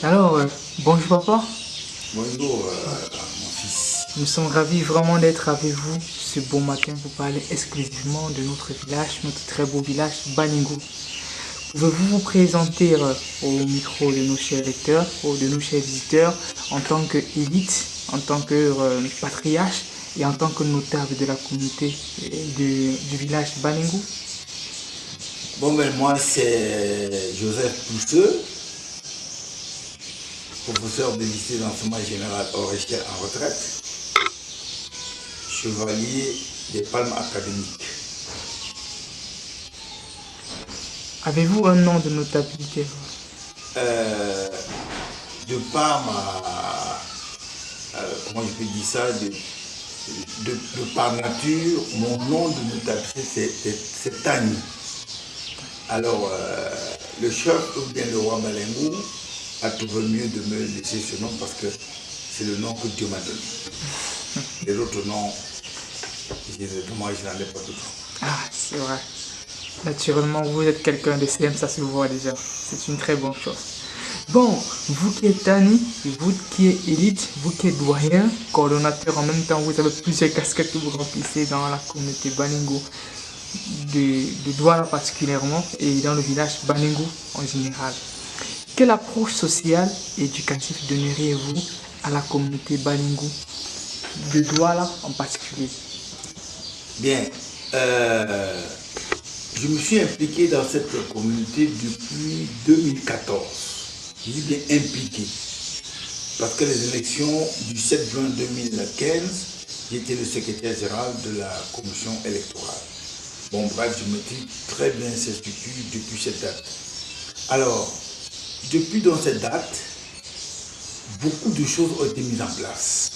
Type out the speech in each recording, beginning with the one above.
Alors, bonjour papa. Bonjour, mon fils. Nous sommes ravis vraiment d'être avec vous ce beau matin pour parler exclusivement de notre village, notre très beau village Baningo. Pouvez-vous vous présenter au micro de nos chers lecteurs ou de nos chers visiteurs en tant qu'élite, en tant que patriarche et en tant que notable de la communauté du village Baningo? Bon, ben moi, c'est Joseph Pousseux, professeur de lycée d'enseignement général Oréchel en retraite, chevalier des palmes académiques. Avez-vous un nom de notabilité? Euh, de par ma. Comment je peux dire ça de par nature, mon nom de notabilité, c'est Tani. Alors, le chef ou bien le roi Balengou a trouvé mieux de me laisser ce nom parce que c'est le nom que Dieu m'a donné. Les autres noms, moi je n'en ai pas d'autres. Ah, c'est vrai. Naturellement, vous êtes quelqu'un de CM, ça se voit déjà. C'est une très bonne chose. Bon, vous qui êtes Tani, vous qui êtes élite, vous qui êtes doyen, coordonnateur en même temps, vous avez plusieurs casquettes que vous remplissez dans la communauté Baningo de Douala particulièrement et dans le village Baningo en général. Quelle approche sociale et éducative donneriez-vous à la communauté Baningo de Douala en particulier? Bien, je me suis impliqué dans cette communauté depuis 2014. Je dis bien impliqué. Parce que les élections du 7 juin 2015, j'étais le secrétaire général de la commission électorale. Bon, bref, je maîtrise très bien ces structures depuis cette date. Alors, depuis dans cette date, beaucoup de choses ont été mises en place.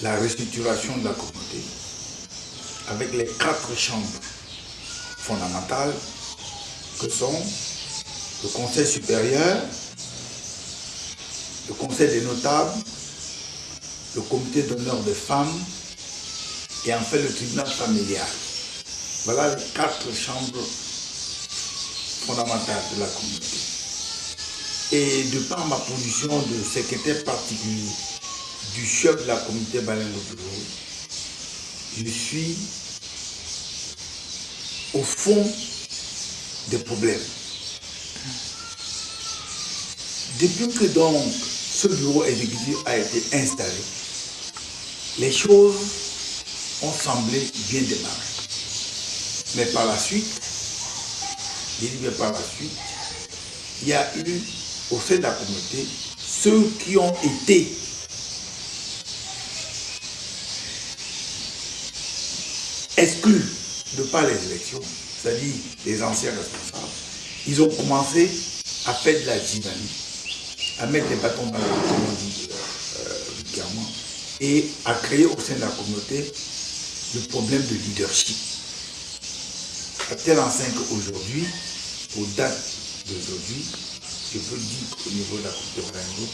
La restructuration de la communauté, avec les 4 chambres fondamentales que sont le Conseil supérieur, le Conseil des notables, le Comité d'honneur des femmes et enfin le tribunal familial. Voilà les 4 chambres fondamentales de la communauté. Et de par ma position de secrétaire particulier du chef de la communauté Baningo, je suis au fond des problèmes. Depuis que donc ce bureau exécutif a été installé, les choses ont semblé bien démarrer. Mais par la suite, il y a eu au sein de la communauté ceux qui ont été exclus de par les élections, c'est-à-dire les anciens responsables. Ils ont commencé à faire de la dynamique, à mettre des bâtons dans la roue, comme on dit vulgairement, et à créer au sein de la communauté le problème de leadership. À tel enseigne qu'aujourd'hui, aux dates d'aujourd'hui, je peux dire qu'au niveau de la communauté Baningo,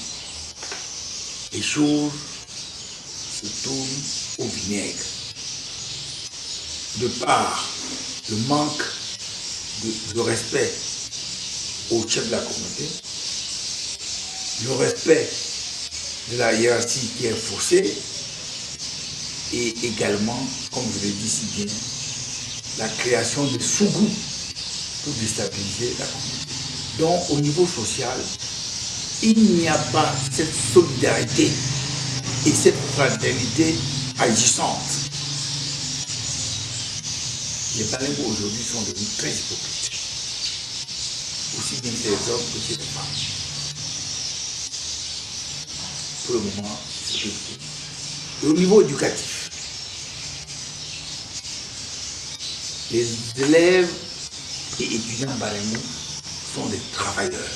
les choses se tournent au vinaigre. De par le manque de respect au chef de la communauté, le respect de la hiérarchie qui est faussée, et également, comme je l'ai dit si bien, la création de sous-groupes pour déstabiliser la communauté. Donc, au niveau social, il n'y a pas cette solidarité et cette fraternité agissante. Les Baningo aujourd'hui sont devenus très hypocrites, aussi bien chez les hommes que chez les femmes. Pour le moment, c'est ce que je dis. Et au niveau éducatif, les élèves et étudiants Baningo sont des travailleurs.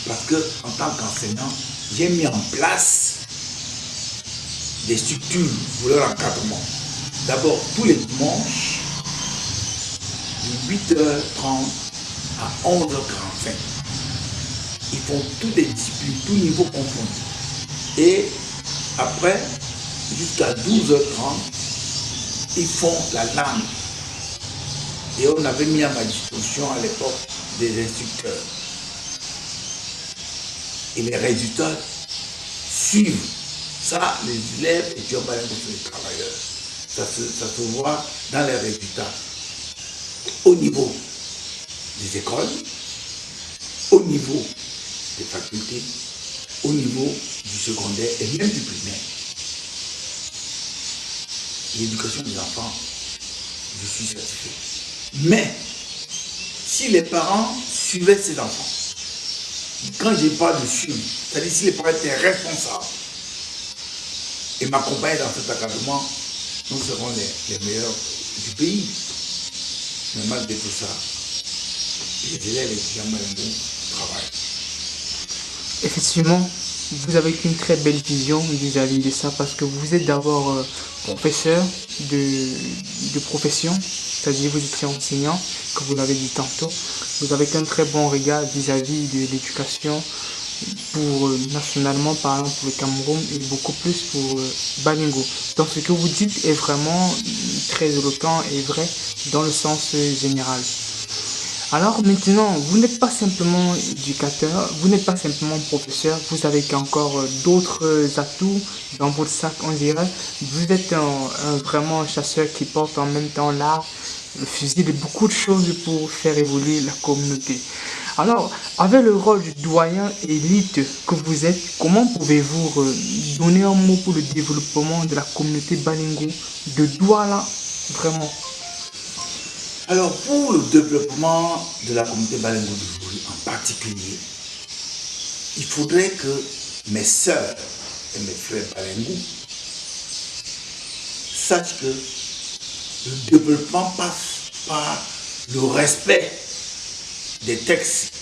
Parce que, en tant qu'enseignant, j'ai mis en place des structures pour leur encadrement. D'abord, tous les dimanches, de 8h30 à 11h45, ils font toutes les disciplines, tous niveaux confondus. Et après, jusqu'à 12h30, ils font la langue. Et on avait mis à ma disposition à l'époque des instructeurs. et les résultats suivent. Ça, les élèves étudiants bilingues sont les travailleurs. Ça se voit dans les résultats au niveau des écoles, au niveau des facultés, au niveau du secondaire et même du primaire. L'éducation des enfants, je suis satisfait. Mais, si les parents suivaient ces enfants, quand je parle de suivre, c'est-à-dire si les parents étaient responsables et m'accompagnaient dans cet accompagnement, nous serons les meilleurs du pays. Mais malgré tout ça, les élèves et les étudiants bilingues travaillent. Effectivement, vous avez une très belle vision vis-à-vis de ça parce que vous êtes d'abord professeur de profession, c'est-à-dire vous étiez enseignant, comme vous l'avez dit tantôt. Vous avez un très bon regard vis-à-vis de l'éducation pour nationalement parlant pour le Cameroun et beaucoup plus pour Balingo. Donc ce que vous dites est vraiment très éloquent et vrai dans le sens général. Alors maintenant, vous n'êtes pas simplement éducateur, vous n'êtes pas simplement professeur, vous avez encore d'autres atouts dans votre sac, on dirait. Vous êtes vraiment un chasseur qui porte en même temps l'arme, le fusil de beaucoup de choses pour faire évoluer la communauté. Alors, avec le rôle du doyen élite que vous êtes, comment pouvez-vous donner un mot pour le développement de la communauté Balingo de Douala, vraiment? Alors, pour le développement de la communauté Balingo de Jouri en particulier, il faudrait que mes sœurs et mes frères Balingo sachent que le développement passe par le respect des textes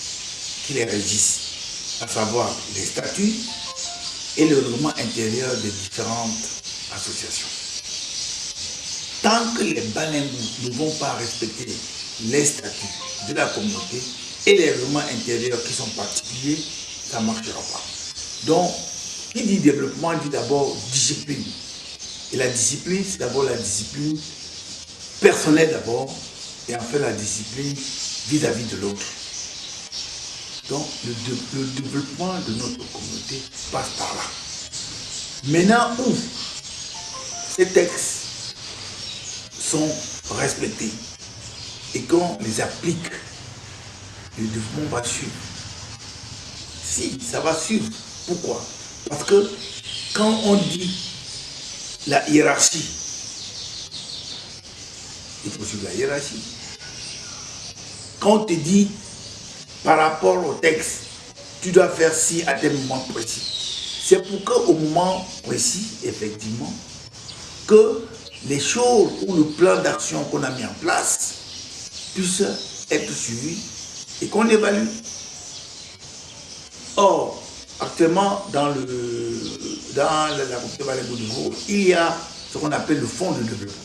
qui les régissent, à savoir les statuts et le règlement intérieur des différentes associations. Tant que les Balingous ne vont pas respecter les statuts de la communauté et les règlements intérieurs qui sont particuliers, ça ne marchera pas. Donc, qui dit développement dit d'abord discipline. Et la discipline, c'est d'abord la discipline personnelle d'abord, et enfin la discipline vis-à-vis de l'autre. Donc, le développement de notre communauté passe par là. Maintenant où ces textes sont respectés et qu'on les applique, le développement va suivre. Si, ça va suivre. Pourquoi? Parce que quand on dit la hiérarchie, il faut suivre la hiérarchie. Quand on te dit par rapport au texte, tu dois faire ci à des moments précis. C'est pour qu'au moment précis, effectivement, que les choses ou le plan d'action qu'on a mis en place puissent être suivis et qu'on évalue. Or, actuellement, dans la communauté Balingo de Jouri, il y a ce qu'on appelle le fonds de développement.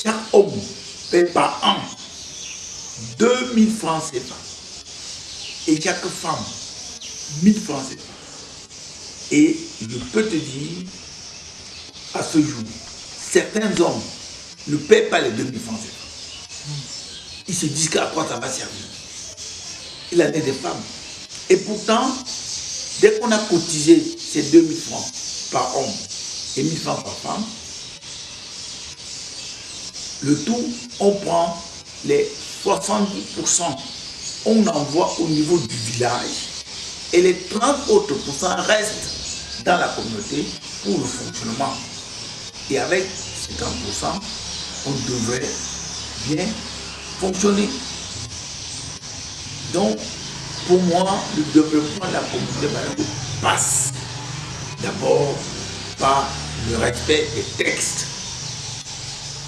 Chaque homme paie par an 2000 francs CFA. Et chaque femme, 1000 francs CFA. Et je peux te dire, à ce jour, certains hommes ne paient pas les 2000 francs CFA. Ils se disent qu'à quoi ça va servir. Il en est des femmes. Et pourtant, dès qu'on a cotisé ces 2000 francs par homme et 1000 francs par femme, le tout, on prend les 70%, on envoie au niveau du village et les 30 autres pourcents restent dans la communauté pour le fonctionnement. Et avec 50%, on devrait bien fonctionner. Donc, pour moi, le développement de la communauté Balingo passe d'abord par le respect des textes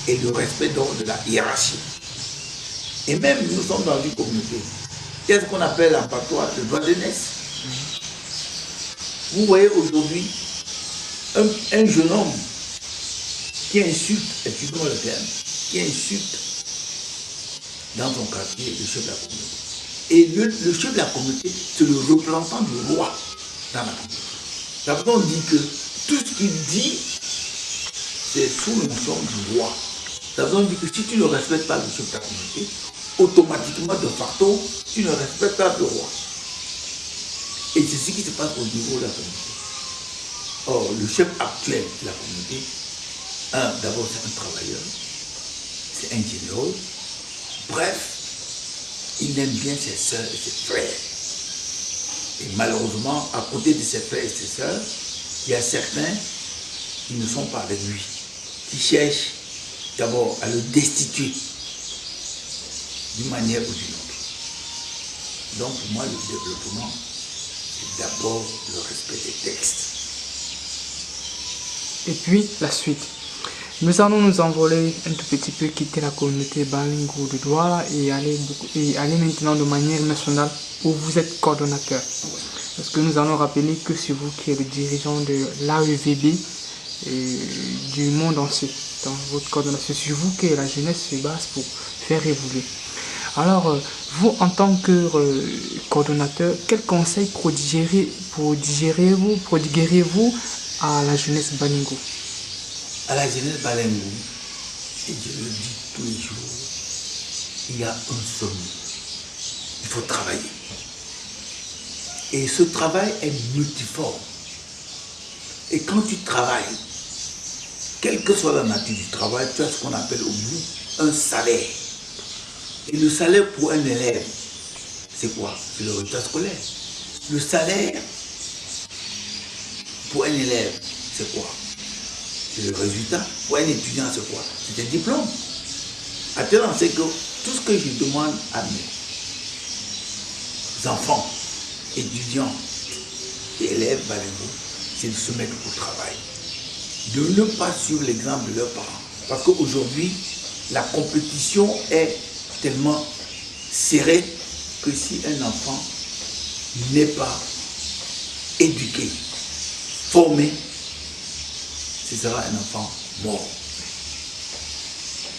et le respect donc de la hiérarchie. Et même nous sommes dans une communauté. Qu'est-ce qu'on appelle en patois le droit d'aînesse? Vous voyez aujourd'hui un jeune homme qui insulte, excusez-moi le terme, qui insulte dans son quartier le chef de la communauté. Et le chef de la communauté, c'est le représentant du roi dans la communauté. D'abord, on dit que tout ce qu'il dit, c'est sous l'onction du roi. D'abord, on dit que si tu ne respectes pas le chef de la communauté, automatiquement, de facto, tu ne respectes pas le roi. Et c'est ce qui se passe au niveau de la communauté. Or, le chef actuel de la communauté, d'abord c'est un travailleur, c'est un généreux. Bref, il aime bien ses soeurs et ses frères. Et malheureusement, à côté de ses frères et ses soeurs, il y a certains qui ne sont pas avec lui, qui cherchent d'abord à le destituer d'une manière ou d'une autre. Donc pour moi, le développement, c'est d'abord le respect des textes. Et puis, la suite. Nous allons nous envoler un tout petit peu, quitter la communauté Balingo de Douala et aller maintenant de manière nationale où vous êtes coordonnateur. Parce que nous allons rappeler que c'est vous qui êtes le dirigeant de l'AEVB du monde entier. Dans votre coordination, c'est vous qui la jeunesse se base pour faire évoluer. Alors, vous en tant que coordonnateur, quel conseil prodiguerez-vous à la jeunesse Balingo? À la jeunesse Balingo, et je le dis tous les jours, il y a un seul mot. Il faut travailler. Et ce travail est multiforme. Et quand tu travailles, quelle que soit la nature du travail, tu as ce qu'on appelle au bout un salaire. Et le salaire pour un élève, c'est quoi? C'est le résultat scolaire. Le salaire pour un élève, c'est quoi? C'est le résultat. Pour un étudiant, c'est quoi? C'est un diplôme. Actuellement, c'est que tout ce que je demande à mes enfants, étudiants et élèves Balingo, c'est de se mettre au travail. De ne pas suivre l'exemple de leurs parents. Parce qu'aujourd'hui, la compétition est tellement serrée que si un enfant n'est pas éduqué, formé, ce sera un enfant mort.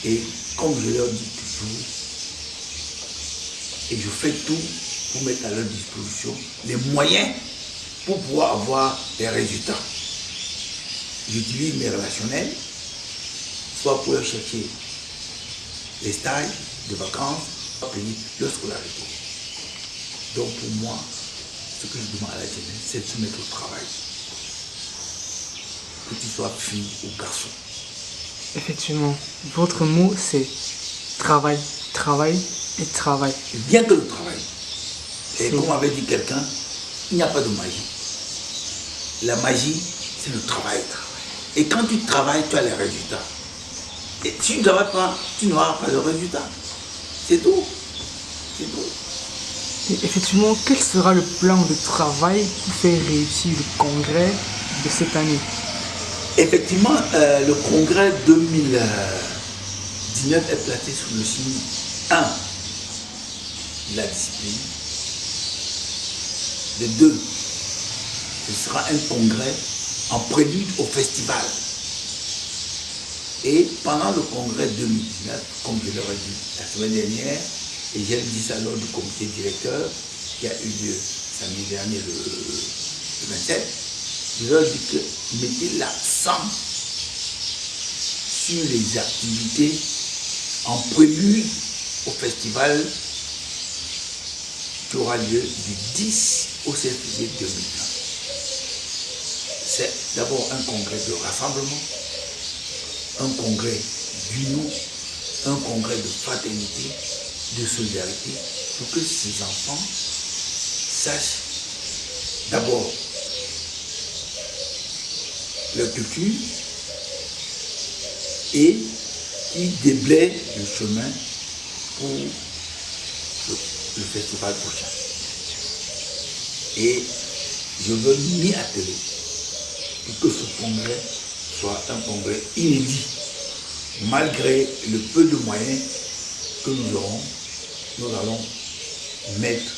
Et comme je leur dis toujours, et je fais tout pour mettre à leur disposition les moyens pour pouvoir avoir des résultats. J'utilise mes relationnels, soit pour leur chercher les stages de vacances, soit payer leur scolarité. Donc pour moi, ce que je demande à la jeunesse, c'est de se mettre au travail. Que tu sois fille ou garçon. Effectivement, votre mot c'est travail, travail et travail. Bien que le travail. Et comme avait dit quelqu'un, il n'y a pas de magie. La magie, c'est le travail. Et quand tu travailles, tu as les résultats. Et si tu ne travailles pas, tu n'auras pas de résultats. C'est tout. C'est tout. Et effectivement, quel sera le plan de travail pour faire réussir le congrès de cette année? Effectivement, le congrès 2019 est placé sous le signe 1 de la discipline. De 2, ce sera un congrès en prélude au festival. Et pendant le congrès 2019, comme je leur ai dit la semaine dernière, et j'ai dit ça lors du comité directeur qui a eu lieu samedi dernier le 27, je leur dis que mettez l'accent sur les activités en prélude au festival qui aura lieu du 10 au 7 février 2020. C'est d'abord un congrès de rassemblement, un congrès d'union, un congrès de fraternité, de solidarité, pour que ces enfants sachent d'abord leur culture et qui déblaye le chemin pour le festival prochain. Et je veux m'y atteler pour que ce congrès soit un congrès inédit. Malgré le peu de moyens que nous aurons, nous allons mettre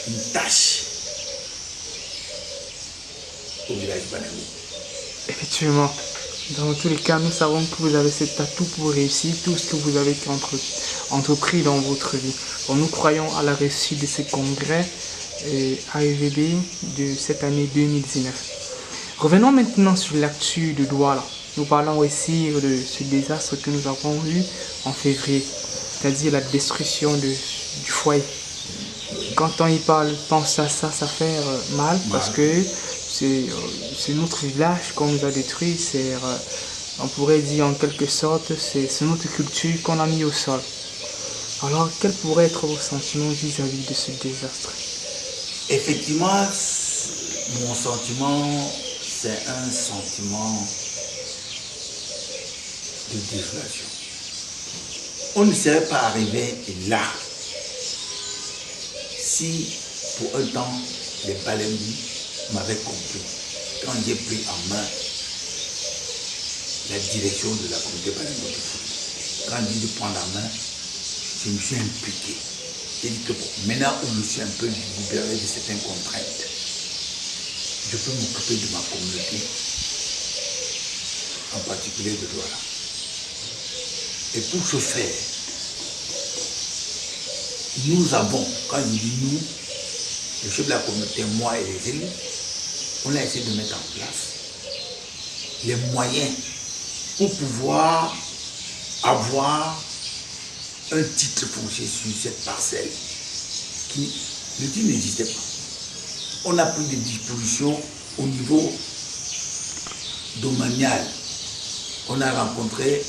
une tâche au village Balingo. Effectivement, dans tous les cas, nous savons que vous avez cet atout pour réussir tout ce que vous avez entrepris dans votre vie. Bon, nous croyons à la réussite de ces congrès AEVB de cette année 2019. Revenons maintenant sur l'actu de Douala. Nous parlons aussi de ce désastre que nous avons eu en février, c'est-à-dire la destruction du foyer. quand on y parle, pense à ça, ça fait mal parce que c'est notre village qu'on nous a détruit. On pourrait dire en quelque sorte, c'est notre culture qu'on a mis au sol. Alors, quel pourrait être vos sentiments vis-à-vis de ce désastre? Effectivement, mon sentiment, c'est un sentiment de désolation. On ne serait pas arrivé là si, pour un temps, les Balémis m'avaient compris. Quand j'ai pris en main la direction de la communauté Balémi, quand j'ai dit de prendre en main, je me suis impliqué. J'ai dit que bon, maintenant où je suis un peu libéré de certaines contraintes, je peux m'occuper de ma communauté, en particulier de Douala. Et pour ce faire, nous avons, quand je dis nous, le chef de la communauté, moi et les élus, on a essayé de mettre en place les moyens pour pouvoir avoir un titre foncier sur cette parcelle qui, le titre n'existait pas. On a pris des dispositions au niveau domanial. On a rencontré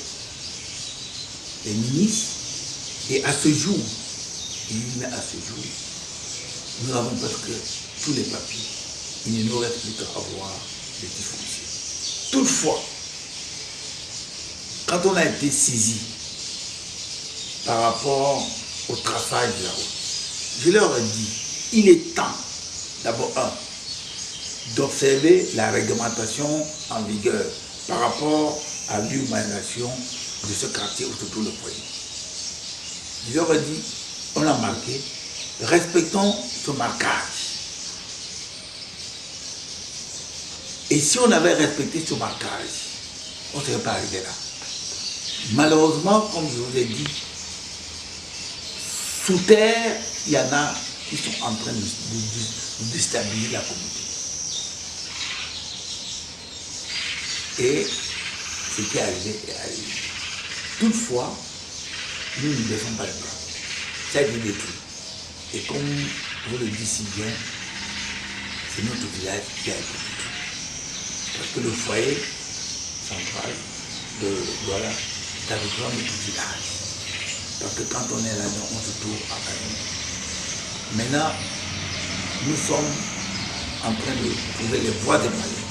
les ministres et à ce jour, nous avons presque tous les papiers. Il ne nous reste plus qu'à avoir les titres fonciers. Toutefois, quand on a été saisi par rapport au traçage de la route, je leur ai dit, il est temps, d'abord, d'observer la réglementation en vigueur par rapport à l'urbanisation de ce quartier ou surtout le foyer. Je leur ai dit, on a marqué, respectons ce marquage. Et si on avait respecté ce marquage, on ne serait pas arrivé là. Malheureusement, comme je vous ai dit, sous terre, il y en a qui sont en train de déstabiliser la communauté. Et ce qui est arrivé est arrivé. Toutefois, nous ne laissons pas le bras. Ça a été détruit. Et comme vous le dites si bien, c'est notre village qui a été détruit. Parce que le foyer central de Douala, c'est avec notre village. Parce que quand on est là-dedans, on se trouve à Canon. Maintenant, nous sommes en train de trouver les voies de moyens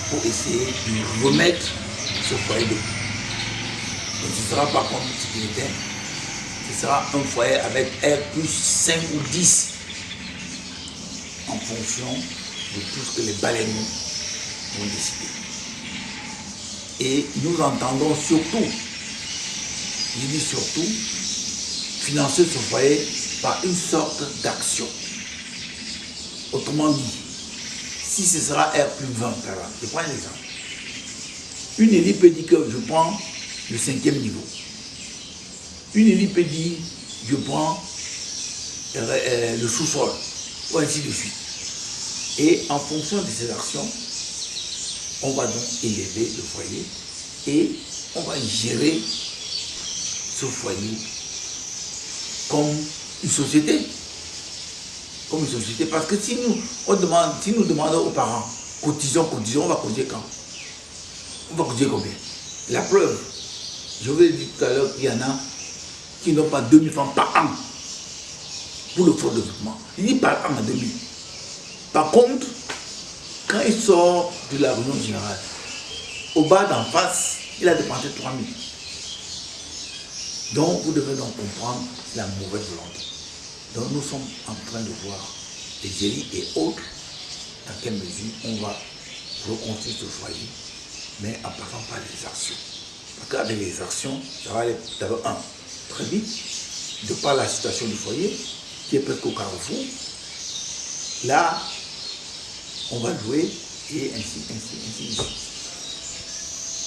pour essayer de remettre ce foyer debout. Donc ce ne sera pas comme sécuritaire, ce sera un foyer avec R plus 5 ou 10 en fonction de tout ce que les Balémis vont décider. Et nous entendons surtout, je dis surtout, financer ce foyer par une sorte d'action. Autrement dit, si ce sera R plus 20 par exemple, je prends un exemple. Une élite peut dire que je prends le 5e niveau. Une élite peut dire je prends le sous-sol, ou ainsi de suite. Et en fonction de ces actions, on va donc élever le foyer et on va gérer ce foyer comme une société. Comme une société. Parce que si nous demandons aux parents, cotisons, on va cotiser quand? On va cotiser combien? La preuve, je vous ai dit tout à l'heure qu'il y en a qui n'ont pas 2000 francs par an pour le fonds de développement. Il dit par an à 2000. Par contre, quand il sort de la réunion générale, au bas d'en face, il a dépensé 3000. Donc, vous devez donc comprendre la mauvaise volonté. Donc, nous sommes en train de voir les élus et autres dans quelle mesure on va reconstruire ce foyer, mais en passant par les actions. Parce qu'avec les actions, ça va aller d'abord, très vite, de par la situation du foyer, qui est presque au carrefour. Là, on va jouer et ainsi.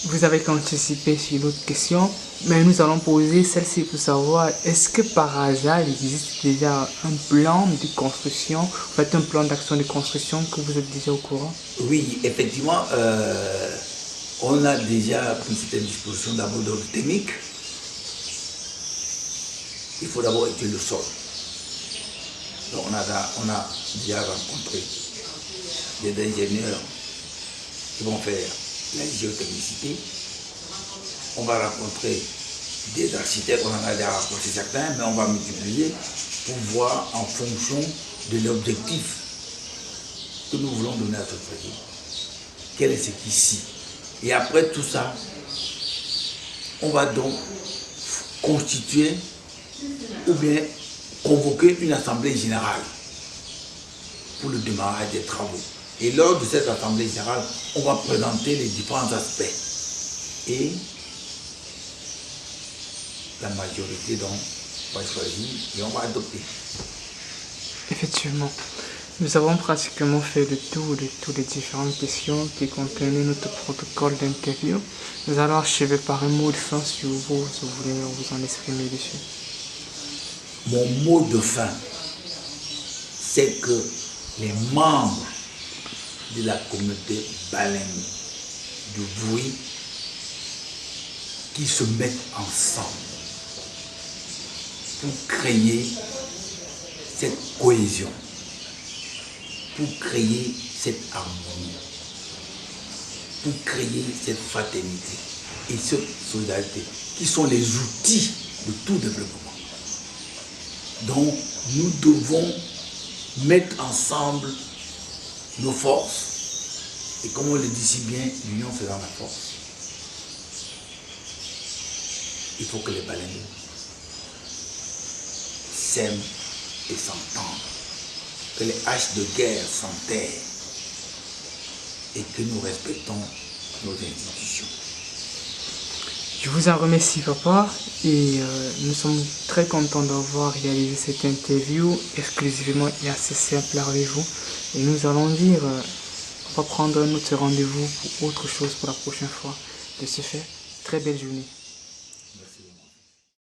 Vous avez anticipé sur l'autre question, mais nous allons poser celle-ci pour savoir, est-ce que par hasard, il existe déjà un plan de construction, en fait un plan d'action de construction que vous êtes déjà au courant? Oui, effectivement, on a déjà pris cette disposition d'abord d'ordre technique. il faut d'abord étudier le sol. Donc on a déjà rencontré des ingénieurs qui vont faire la géotechnicité. On va rencontrer des architectes, on en a déjà rencontré certains, mais on va multiplier pour voir en fonction de l'objectif que nous voulons donner à ce projet. Quel est ce qu'ici? Et après tout ça, on va donc constituer ou bien convoquer une assemblée générale pour le démarrage des travaux. Et lors de cette assemblée générale, on va présenter les différents aspects. Et la majorité donc va choisir et on va adopter. Effectivement, nous avons pratiquement fait le tour de toutes les différentes questions qui contenaient notre protocole d'interview. Nous allons achever par un mot de fin si vous voulez vous en exprimer dessus. Mon mot de fin, c'est que les membres de la communauté baleine du bruit qui se mettent ensemble pour créer cette cohésion, pour créer cette harmonie, pour créer cette fraternité et cette solidarité qui sont les outils de tout développement. Donc nous devons mettre ensemble nos forces et comme on le dit si bien, l'union faisant la force. Il faut que les baleines s'aiment et s'entendent, que les haches de guerre s'enterrent et que nous respectons nos institutions. Je vous en remercie, papa, et nous sommes très contents d'avoir réalisé cette interview exclusivement et assez simple avec vous. Et nous allons dire, on va prendre un autre rendez-vous pour autre chose pour la prochaine fois. De ce fait, très belle journée.